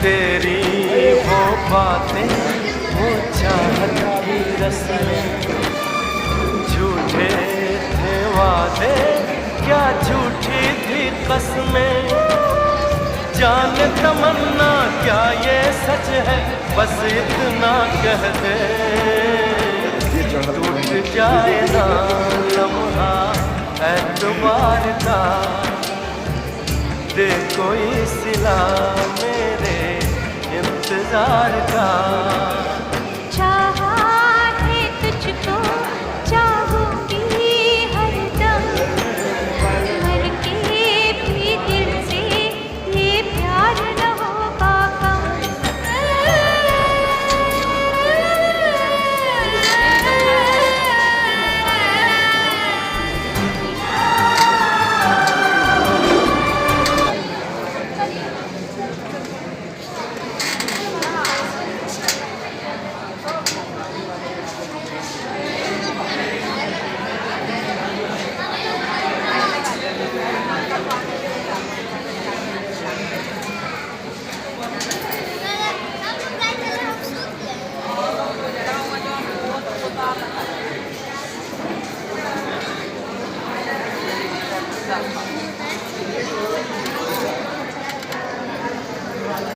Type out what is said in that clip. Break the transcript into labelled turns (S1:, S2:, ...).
S1: तेरी वो बातें, वो चाहत की रस्में, झूठे थे वादे, क्या झूठी थी कसमें। जाने तमन्ना क्या ये सच है, बस इतना कह दे, टूट जाए ना लम्हा एतबार का, दे कोई सिला मेरे इंतजार का।